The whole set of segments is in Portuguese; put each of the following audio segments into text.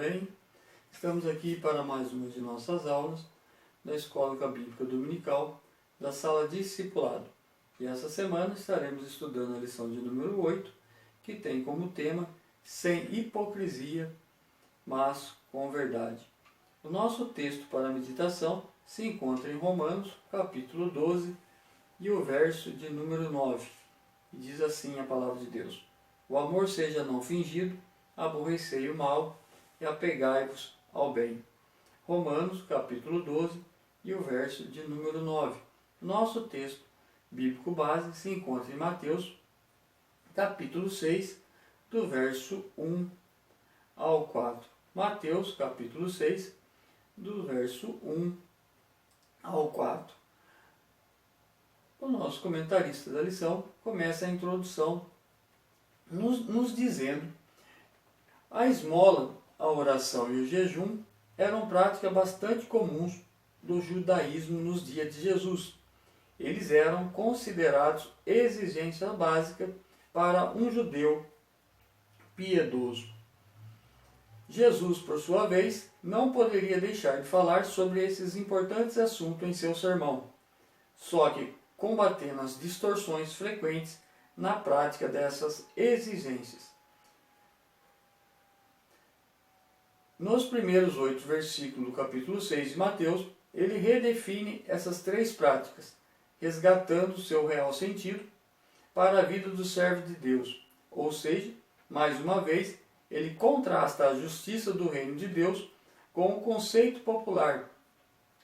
bem? Estamos aqui para mais uma de nossas aulas da Escola Bíblica Dominical da Sala Discipulado. E essa semana estaremos estudando a lição de número 8, que tem como tema sem hipocrisia, mas com verdade. O nosso texto para a meditação se encontra em Romanos, capítulo 12, e o verso de número 9. E diz assim a palavra de Deus: o amor seja não fingido, aborrecei o mal e apegai-vos ao bem. Romanos, capítulo 12, e o verso de número 9. Nosso texto bíblico base se encontra em Mateus, capítulo 6, do verso 1 ao 4. Mateus, capítulo 6, do verso 1 ao 4. O nosso comentarista da lição começa a introdução nos dizendo: a esmola, a oração e o jejum eram práticas bastante comuns do judaísmo nos dias de Jesus. Eles eram considerados exigência básica para um judeu piedoso. Jesus, por sua vez, não poderia deixar de falar sobre esses importantes assuntos em seu sermão, só que combatendo as distorções frequentes na prática dessas exigências. Nos primeiros 8 versículos do capítulo 6 de Mateus, ele redefine essas três práticas, resgatando seu real sentido para a vida do servo de Deus. Ou seja, mais uma vez, ele contrasta a justiça do reino de Deus com o conceito popular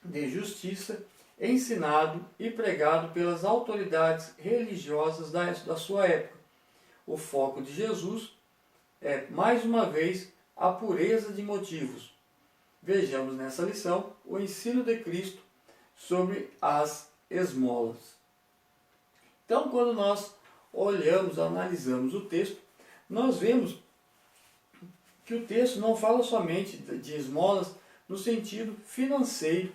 de justiça ensinado e pregado pelas autoridades religiosas da sua época. O foco de Jesus é, mais uma vez, a pureza de motivos. Vejamos nessa lição o ensino de Cristo sobre as esmolas. Então, quando nós olhamos, analisamos o texto, nós vemos que o texto não fala somente de esmolas no sentido financeiro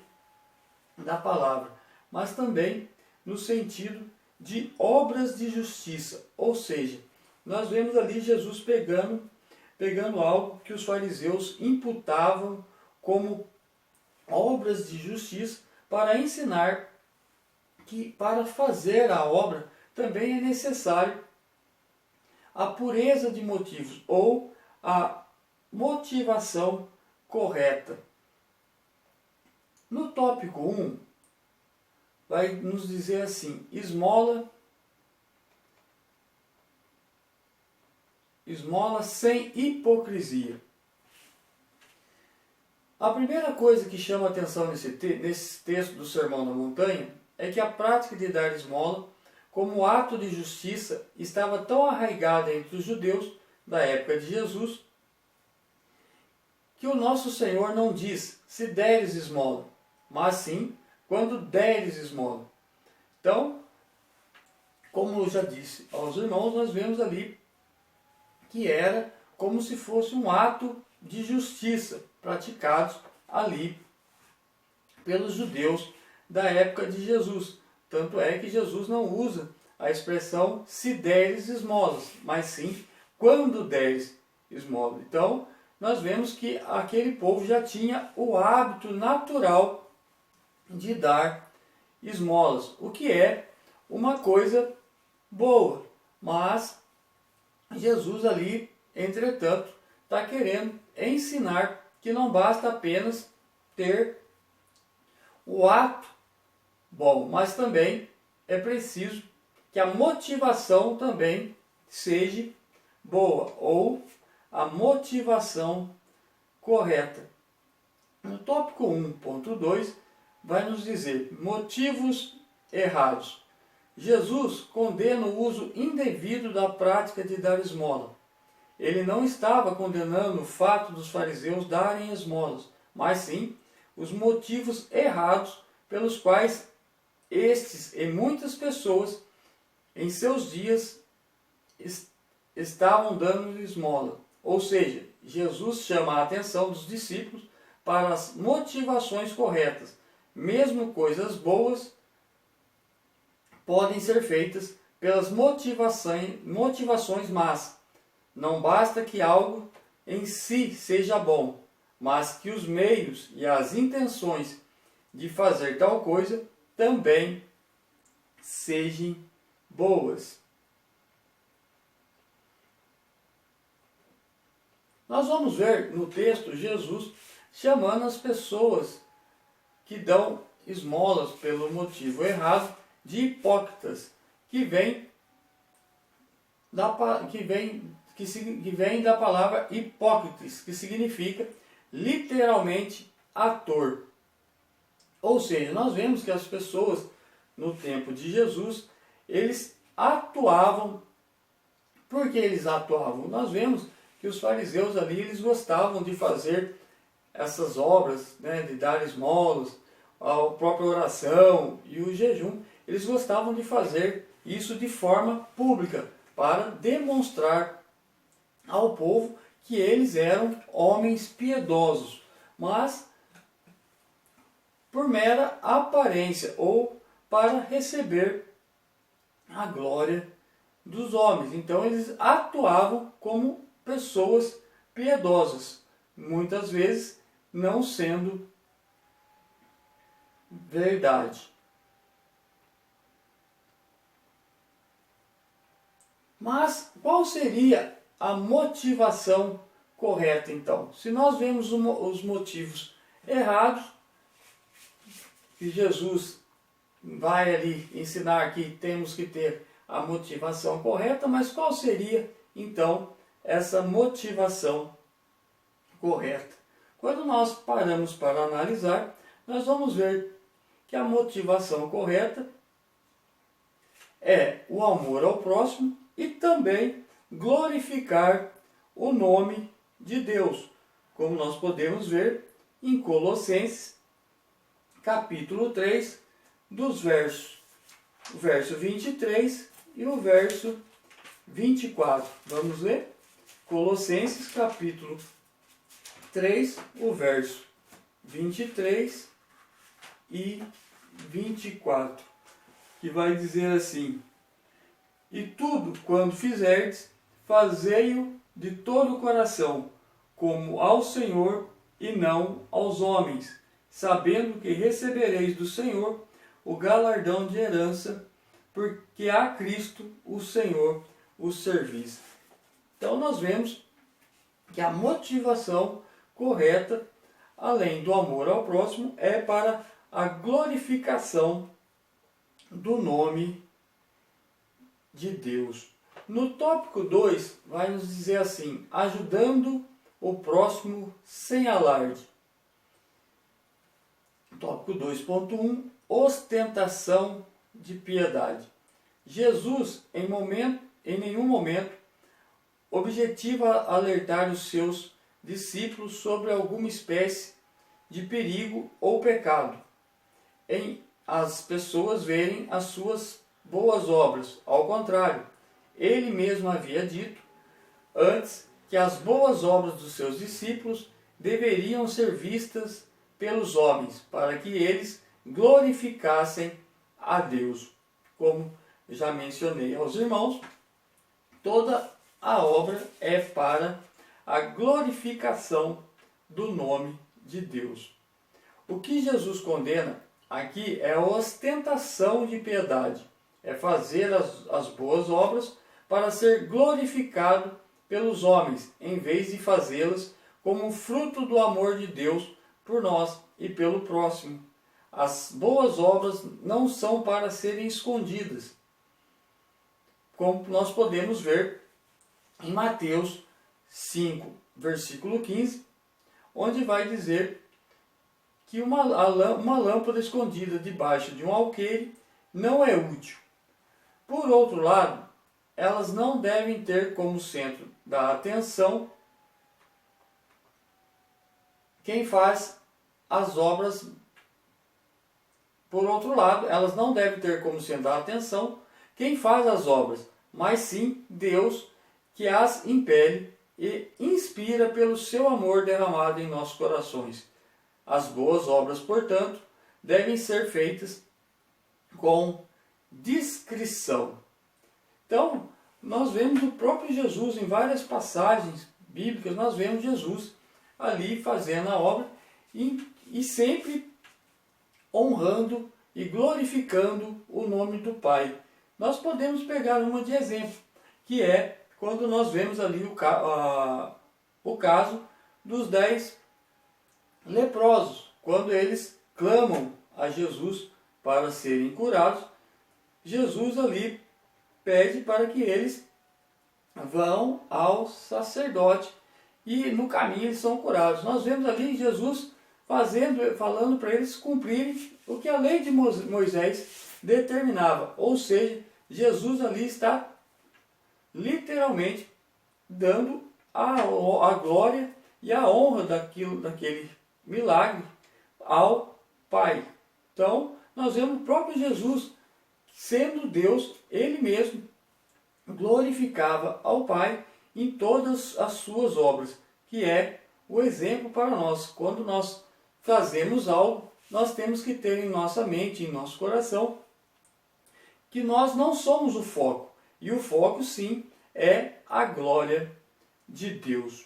da palavra, mas também no sentido de obras de justiça. Ou seja, nós vemos ali Jesus pegando algo que os fariseus imputavam como obras de justiça para ensinar que para fazer a obra também é necessário a pureza de motivos ou a motivação correta. No tópico 1, vai nos dizer assim: esmola sem hipocrisia. A primeira coisa que chama a atenção nesse texto do Sermão da Montanha é que a prática de dar esmola como ato de justiça estava tão arraigada entre os judeus da época de Jesus que o nosso Senhor não diz se deres esmola, mas sim quando deres esmola. Então, como eu já disse aos irmãos, nós vemos ali que era como se fosse um ato de justiça praticados ali pelos judeus da época de Jesus. Tanto é que Jesus não usa a expressão se deres esmolas, mas sim quando deres esmola. Então, nós vemos que aquele povo já tinha o hábito natural de dar esmolas, o que é uma coisa boa. Mas Jesus ali, entretanto, está querendo ensinar que não basta apenas ter o ato bom, mas também é preciso que a motivação também seja boa, ou a motivação correta. No tópico 1.2 vai nos dizer motivos errados. Jesus condena o uso indevido da prática de dar esmola. Ele não estava condenando o fato dos fariseus darem esmolas, mas sim os motivos errados pelos quais estes e muitas pessoas em seus dias estavam dando esmola. Ou seja, Jesus chama a atenção dos discípulos para as motivações corretas. Mesmo coisas boas podem ser feitas pelas motivações más. Não basta que algo em si seja bom, mas que os meios e as intenções de fazer tal coisa também sejam boas. Nós vamos ver no texto Jesus chamando as pessoas que dão esmolas pelo motivo errado de hipócritas, que vem da palavra hipócritas, que significa literalmente ator. Ou seja, nós vemos que as pessoas no tempo de Jesus, eles atuavam. Por que eles atuavam? Nós vemos que os fariseus ali, eles gostavam de fazer essas obras, né, de dar esmolas, a própria oração e o jejum. Eles gostavam de fazer isso de forma pública, para demonstrar ao povo que eles eram homens piedosos, mas por mera aparência ou para receber a glória dos homens. Então eles atuavam como pessoas piedosas, muitas vezes não sendo verdade. Mas qual seria a motivação correta então? Se nós vemos os motivos errados, que Jesus vai ali ensinar que temos que ter a motivação correta, mas qual seria então essa motivação correta? Quando nós paramos para analisar, nós vamos ver que a motivação correta é o amor ao próximo e também glorificar o nome de Deus, como nós podemos ver em Colossenses, capítulo 3, dos o verso 23 e o verso 24. Vamos ler? Colossenses, capítulo 3, o verso 23 e 24, que vai dizer assim: e tudo quando fizerdes, fazei-o de todo o coração, como ao Senhor e não aos homens, sabendo que recebereis do Senhor o galardão de herança, porque a Cristo o Senhor o servis. Então nós vemos que a motivação correta, além do amor ao próximo, é para a glorificação do nome de Deus. No tópico 2, vai nos dizer assim: ajudando o próximo sem alarde. Tópico 2.1, ostentação de piedade. Jesus, em nenhum momento, objetiva alertar os seus discípulos sobre alguma espécie de perigo ou pecado em as pessoas verem as suas boas obras. Ao contrário, ele mesmo havia dito antes que as boas obras dos seus discípulos deveriam ser vistas pelos homens, para que eles glorificassem a Deus. Como já mencionei aos irmãos, toda a obra é para a glorificação do nome de Deus. O que Jesus condena aqui é a ostentação de piedade, é fazer as boas obras para ser glorificado pelos homens, em vez de fazê-las como fruto do amor de Deus por nós e pelo próximo. As boas obras não são para serem escondidas, como nós podemos ver em Mateus 5, versículo 15, onde vai dizer que uma lâmpada escondida debaixo de um alqueire não é útil. Por outro lado, elas não devem ter como centro da atenção quem faz as obras. Por outro lado, elas não devem ter como centro da atenção quem faz as obras, mas sim Deus, que as impele e inspira pelo seu amor derramado em nossos corações. As boas obras, portanto, devem ser feitas com discrição. Então, nós vemos o próprio Jesus em várias passagens bíblicas, nós vemos Jesus ali fazendo a obra e sempre honrando e glorificando o nome do Pai. Nós podemos pegar uma de exemplo, que é quando nós vemos ali o caso dos 10 leprosos, quando eles clamam a Jesus para serem curados. Jesus ali pede para que eles vão ao sacerdote e no caminho eles são curados. Nós vemos ali Jesus falando para eles cumprirem o que a lei de Moisés determinava. Ou seja, Jesus ali está literalmente dando a glória e a honra daquele milagre ao Pai. Então, nós vemos o próprio Jesus, sendo Deus, Ele mesmo glorificava ao Pai em todas as suas obras, que é o exemplo para nós. Quando nós fazemos algo, nós temos que ter em nossa mente, em nosso coração, que nós não somos o foco. E o foco, sim, é a glória de Deus.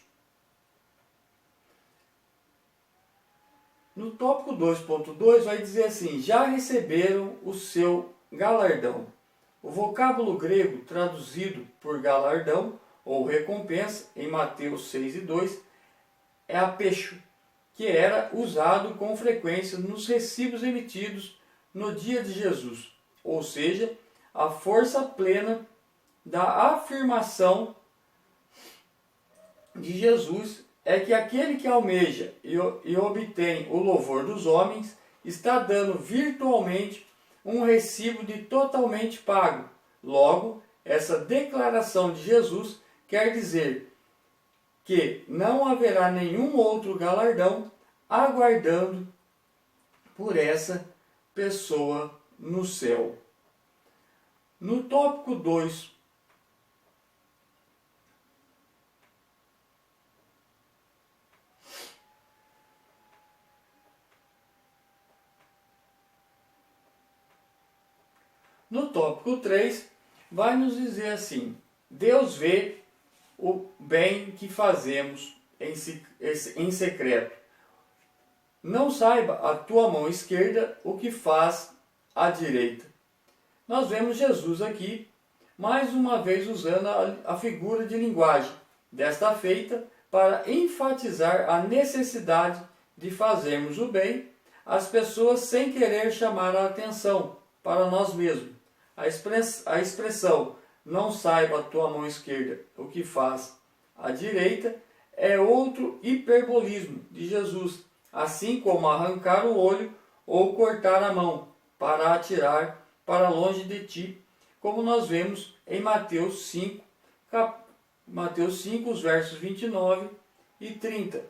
No tópico 2.2 vai dizer assim: já receberam o seu galardão. O vocábulo grego traduzido por galardão ou recompensa em Mateus 6:2 é apeixo, que era usado com frequência nos recibos emitidos no dia de Jesus, ou seja, a força plena da afirmação de Jesus é que aquele que almeja e obtém o louvor dos homens está dando virtualmente um recibo de totalmente pago. Logo, essa declaração de Jesus quer dizer que não haverá nenhum outro galardão aguardando por essa pessoa no céu. No tópico 2, no tópico 3, vai nos dizer assim: Deus vê o bem que fazemos em secreto. Não saiba a tua mão esquerda o que faz a direita. Nós vemos Jesus aqui, mais uma vez usando a figura de linguagem, desta feita para enfatizar a necessidade de fazermos o bem às pessoas sem querer chamar a atenção para nós mesmos. A expressão não saiba a tua mão esquerda o que faz a direita é outro hiperbolismo de Jesus, assim como arrancar o olho ou cortar a mão para atirar para longe de ti, como nós vemos em Mateus 5, os versos 29 e 30.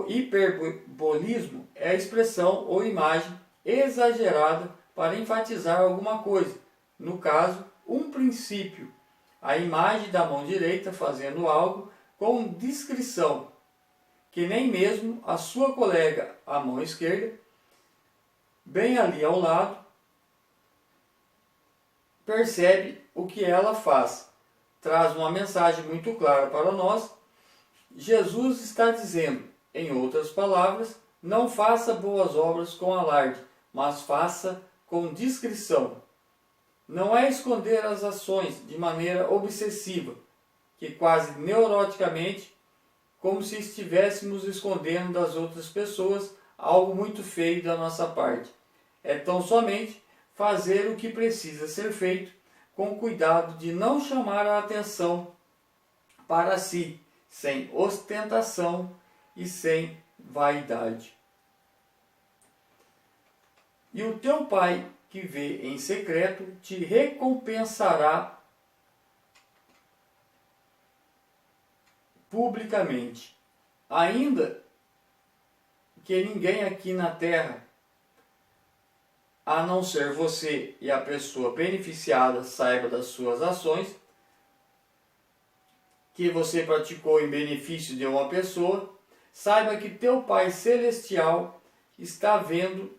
Hiperbolismo é a expressão ou imagem exagerada para enfatizar alguma coisa. No caso, um princípio. A imagem da mão direita fazendo algo com discrição, que nem mesmo a sua colega, a mão esquerda, bem ali ao lado, percebe o que ela faz. Traz uma mensagem muito clara para nós. Jesus está dizendo, em outras palavras, não faça boas obras com alarde, mas faça com discrição. Não é esconder as ações de maneira obsessiva, que quase neuroticamente, como se estivéssemos escondendo das outras pessoas algo muito feio da nossa parte. É tão somente fazer o que precisa ser feito, com cuidado de não chamar a atenção para si, sem ostentação e sem vaidade. E o teu Pai, que vê em secreto, te recompensará publicamente. Ainda que ninguém aqui na terra, a não ser você e a pessoa beneficiada, saiba das suas ações, que você praticou em benefício de uma pessoa, saiba que teu Pai Celestial está vendo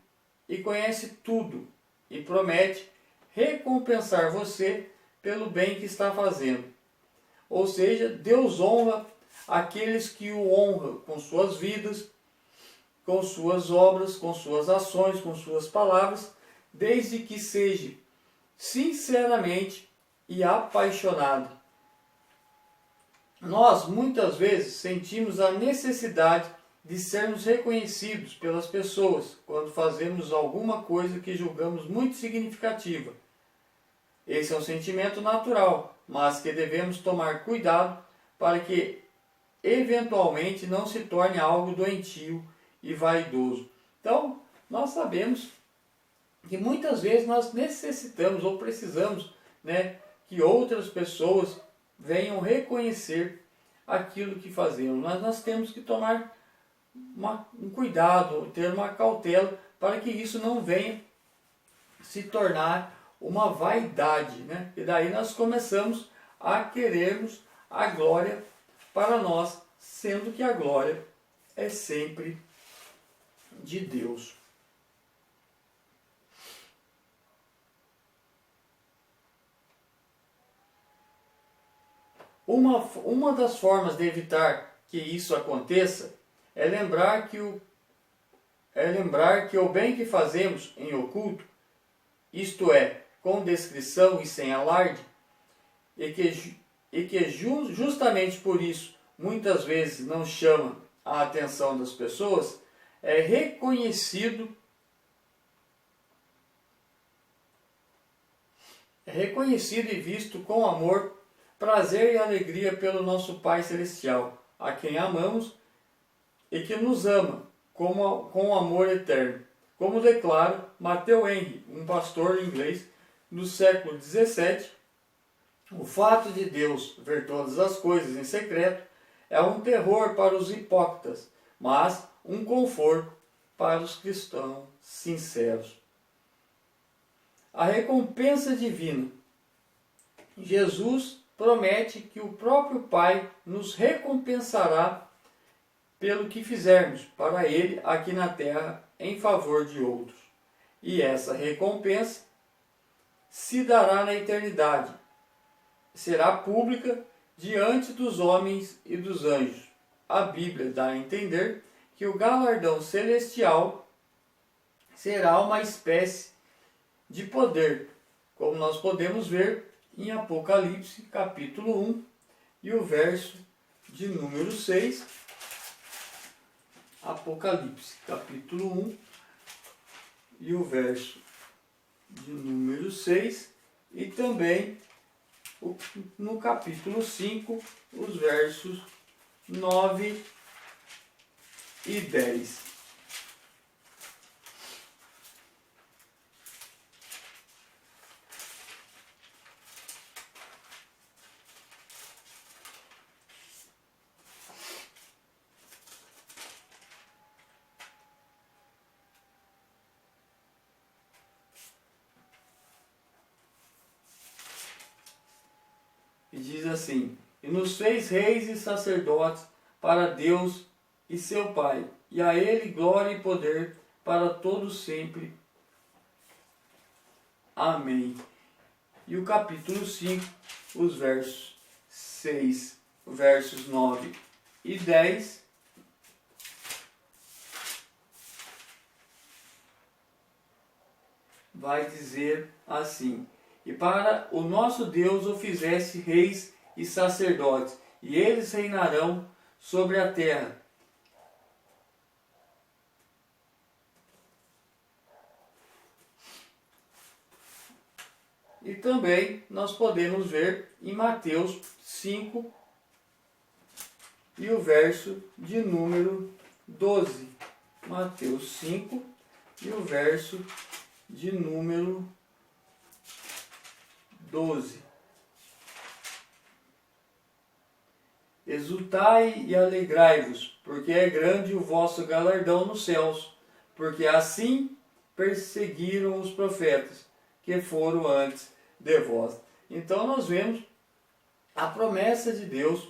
e conhece tudo e promete recompensar você pelo bem que está fazendo. Ou seja, Deus honra aqueles que o honram com suas vidas, com suas obras, com suas ações, com suas palavras, desde que seja sinceramente e apaixonado. Nós muitas vezes sentimos a necessidade de sermos reconhecidos pelas pessoas quando fazemos alguma coisa que julgamos muito significativa. Esse é um sentimento natural, mas que devemos tomar cuidado para que eventualmente não se torne algo doentio e vaidoso. Então, nós sabemos que muitas vezes nós necessitamos ou precisamos, que outras pessoas venham reconhecer aquilo que fazemos. Mas nós temos que tomar um cuidado, ter uma cautela para que isso não venha se tornar uma vaidade, E daí nós começamos a querermos a glória para nós, sendo que a glória é sempre de Deus. Uma das formas de evitar que isso aconteça é lembrar que o bem que fazemos em oculto, isto é, com descrição e sem alarde, e que justamente por isso muitas vezes não chama a atenção das pessoas, é reconhecido e visto com amor, prazer e alegria pelo nosso Pai Celestial, a quem amamos e que nos ama com amor eterno. Como declara Matthew Henry, um pastor inglês do século XVII, o fato de Deus ver todas as coisas em secreto é um terror para os hipócritas, mas um conforto para os cristãos sinceros. A recompensa divina. Jesus promete que o próprio Pai nos recompensará pelo que fizermos para Ele aqui na terra em favor de outros. E essa recompensa se dará na eternidade. Será pública diante dos homens e dos anjos. A Bíblia dá a entender que o galardão celestial será uma espécie de poder, como nós podemos ver em Apocalipse, capítulo 1, e o verso de número 6. Apocalipse, capítulo 1, e o verso de número 6, e também no capítulo 5, os versos 9 e 10. E diz assim: e nos fez reis e sacerdotes para Deus e seu Pai, e a Ele glória e poder para todos sempre. Amém. E o capítulo 5, os versos 6, versos 9 e 10, vai dizer assim: e para o nosso Deus o fizesse reis e sacerdotes, e eles reinarão sobre a terra. E também nós podemos ver em Mateus 5 e o verso de número 12. Mateus 5 e o verso de número 12. Exultai e alegrai-vos, porque é grande o vosso galardão nos céus, porque assim perseguiram os profetas que foram antes de vós. Então nós vemos a promessa de Deus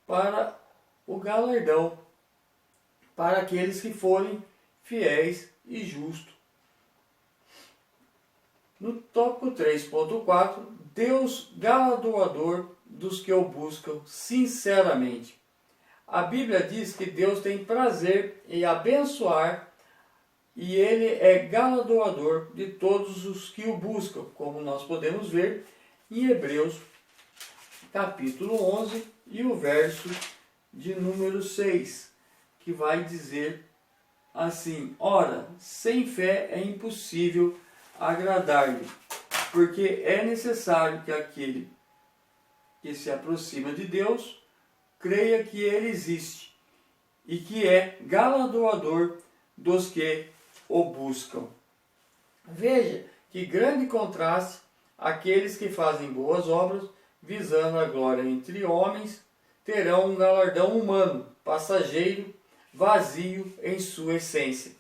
para o galardão, para aqueles que forem fiéis e justos. No tópico 3.4, Deus galardoador dos que o buscam sinceramente. A Bíblia diz que Deus tem prazer em abençoar e Ele é galardoador de todos os que o buscam, como nós podemos ver em Hebreus capítulo 11 e o verso de número 6, que vai dizer assim: ora, sem fé é impossível agradar-lhe, porque é necessário que aquele que se aproxima de Deus creia que Ele existe e que é galardoador dos que o buscam. Veja que grande contraste aqueles que fazem boas obras visando a glória entre homens terão um galardão humano, passageiro, vazio em sua essência.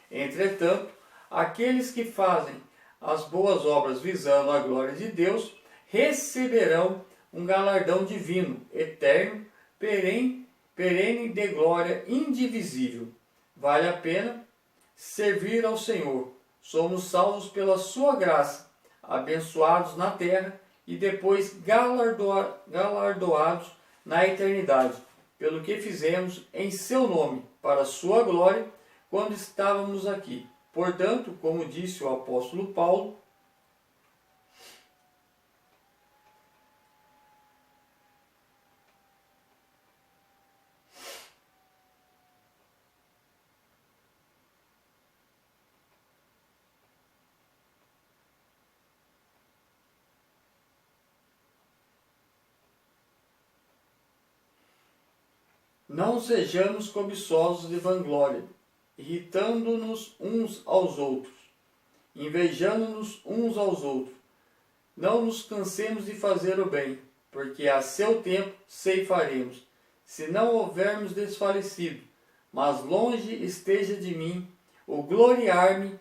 Entretanto, aqueles que fazem as boas obras visando a glória de Deus receberão um galardão divino, eterno, perene de glória indivisível. Vale a pena servir ao Senhor. Somos salvos pela sua graça, abençoados na terra e depois galardoados na eternidade, pelo que fizemos em seu nome, para a sua glória, quando estávamos aqui. Portanto, como disse o apóstolo Paulo, não sejamos cobiçosos de vanglória, irritando-nos uns aos outros, invejando-nos uns aos outros. Não nos cansemos de fazer o bem, porque a seu tempo ceifaremos, se não houvermos desfalecido. Mas longe esteja de mim o gloriar-me,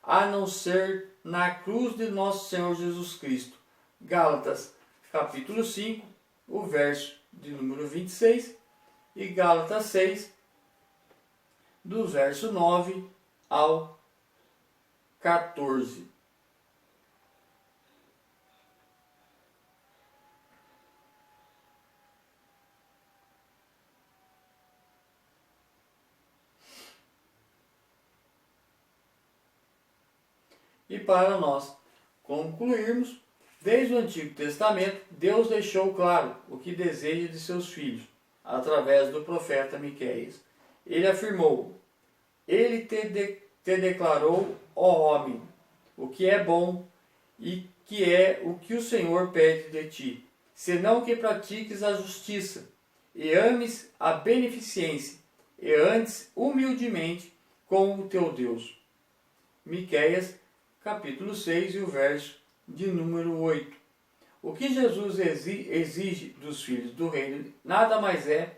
a não ser na cruz de nosso Senhor Jesus Cristo. Gálatas, capítulo 5, o verso de número 26, e Gálatas 6, do verso 9 ao 14. E para nós concluirmos, desde o Antigo Testamento, Deus deixou claro o que deseja de seus filhos, através do profeta Miqueias. Ele afirmou: Ele te declarou, ó homem, o que é bom e que é o que o Senhor pede de ti, senão que pratiques a justiça e ames a beneficência e andes humildemente com o teu Deus. Miqueias, capítulo 6 e o verso de número 8. O que Jesus exige dos filhos do reino nada mais é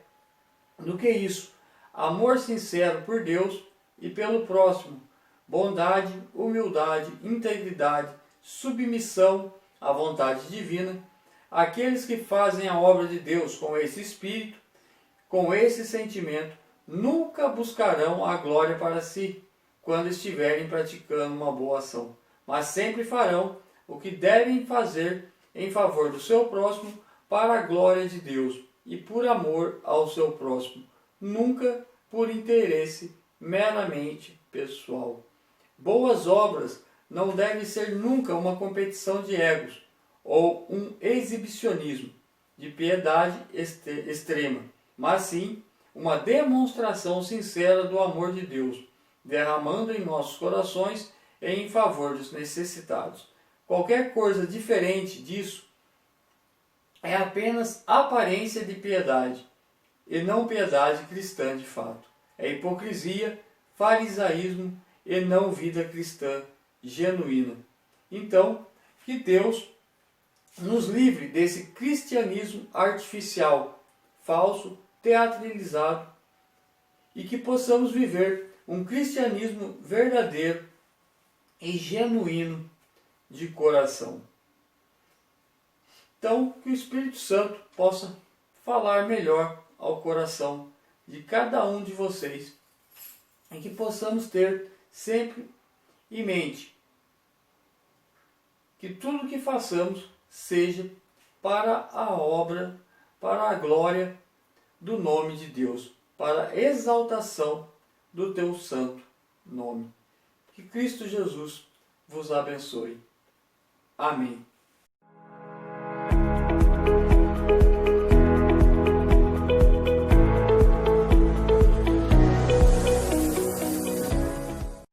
do que isso: amor sincero por Deus e pelo próximo, bondade, humildade, integridade, submissão à vontade divina. Aqueles que fazem a obra de Deus com esse espírito, com esse sentimento, nunca buscarão a glória para si quando estiverem praticando uma boa ação, mas sempre farão o que devem fazer em favor do seu próximo, para a glória de Deus e por amor ao seu próximo, nunca por interesse meramente pessoal. Boas obras não devem ser nunca uma competição de egos ou um exibicionismo de piedade extrema, mas sim uma demonstração sincera do amor de Deus, derramando em nossos corações em favor dos necessitados. Qualquer coisa diferente disso é apenas aparência de piedade, e não piedade cristã de fato. É hipocrisia, farisaísmo e não vida cristã genuína. Então, que Deus nos livre desse cristianismo artificial, falso, teatralizado, e que possamos viver um cristianismo verdadeiro e genuíno de coração. Então, que o Espírito Santo possa falar melhor ao coração de cada um de vocês e que possamos ter sempre em mente que tudo que façamos seja para a obra, para a glória do nome de Deus, para a exaltação do teu santo nome. Que Cristo Jesus vos abençoe. Amém.